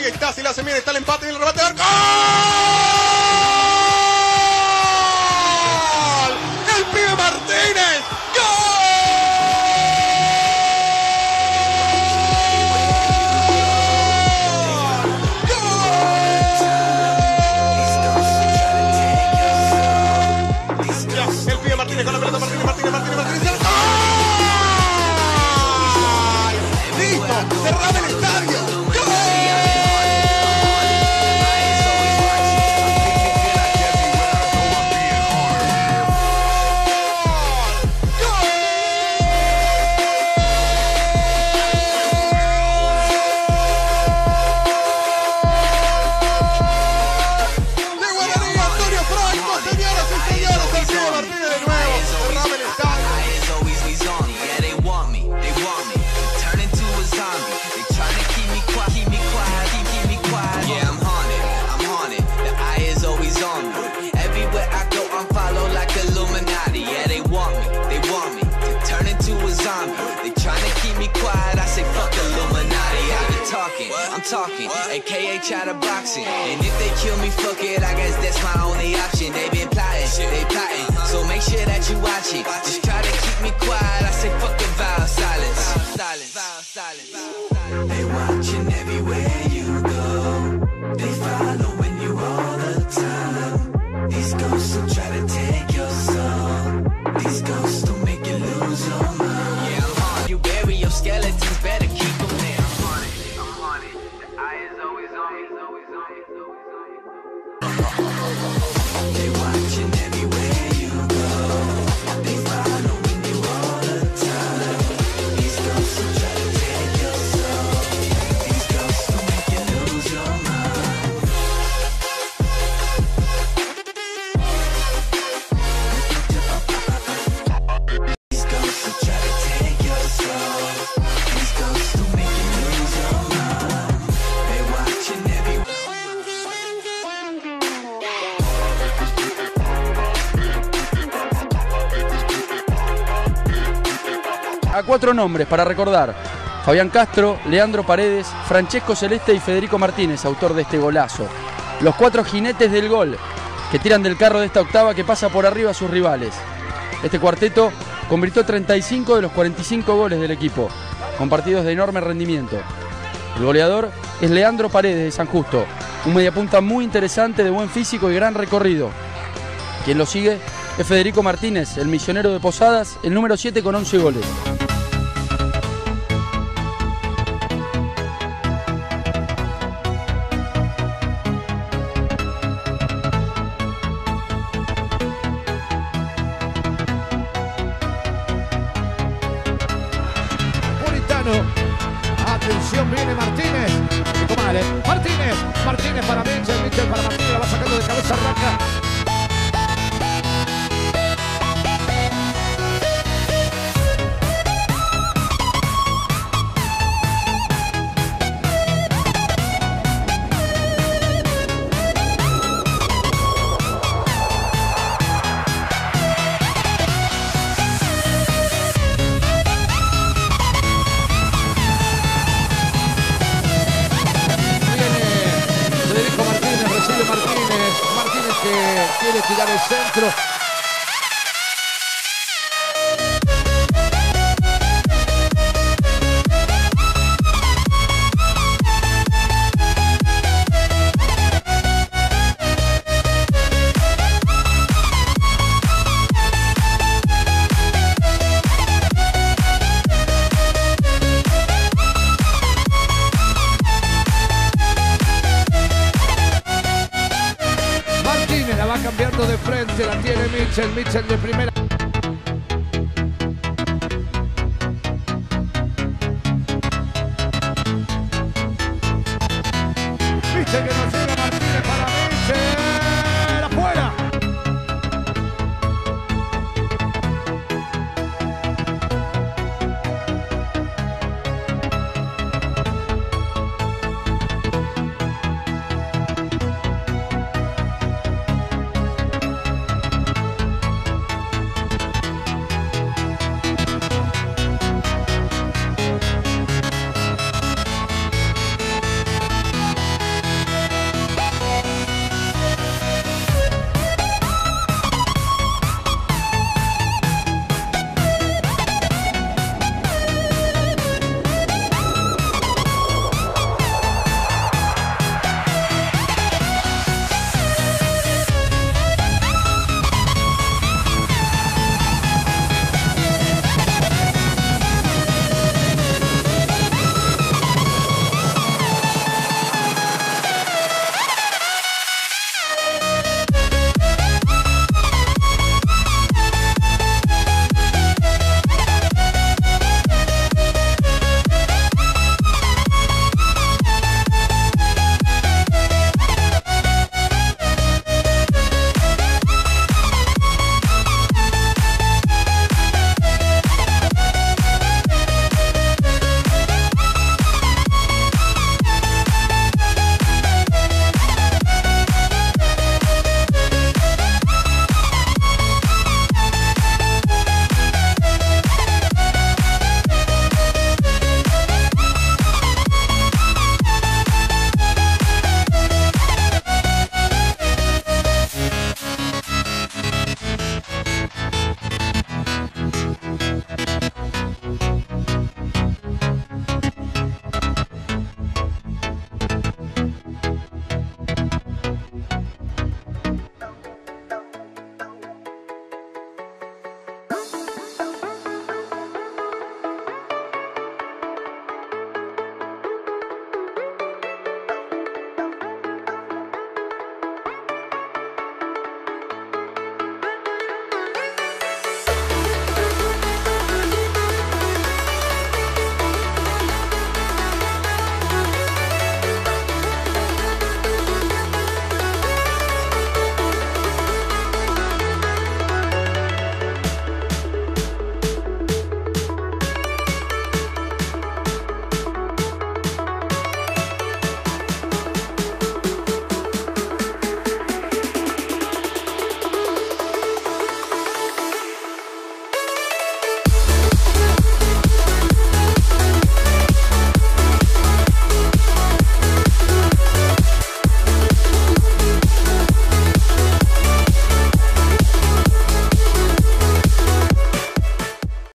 ahí está, si la hace bien, está el empate, viene el remate del gol. El pibe Martínez. El pibe Martínez con la pelota, Martínez. ¡Ay! ¡Listo! ¡Cerrame el estadio! I'm talking, aka chatterboxing. And if they kill me, fuck it, I guess that's my only option. They been plotting, so make sure that you watch it. Just try to keep me quiet, I say fuck the vow of silence. They watching everywhere you go. They following you all the time. These ghosts will try to take your soul. These ghosts will make you lose your mind. Yeah, I'm on you, bury your skeletons, better keep them there. They watching everywhere you go. They following you all the time. These ghosts will try to take your soul. These ghosts will make you lose your mind. These ghosts will try to take your soul. These ghosts will make you lose your mind. They watching everywhere. A 4 nombres para recordar: Fabián Castro, Leandro Paredes, Francesco Celeste y Federico Martínez, autor de este golazo. Los 4 jinetes del gol que tiran del carro de esta octava que pasa por arriba a sus rivales. Este cuarteto convirtió 35 de los 45 goles del equipo, con partidos de enorme rendimiento. El goleador es Leandro Paredes de San Justo, un mediapunta muy interesante, de buen físico y gran recorrido. Quien lo sigue es Federico Martínez, el misionero de Posadas, el número 7 con 11 goles. Atención, viene Martínez. Martínez para Mitchell para Martínez, la va sacando de cabeza, arranca. Martínez que quiere tirar el centro. La va cambiando de frente, la tiene Mitchell de primera. Mitchell que no se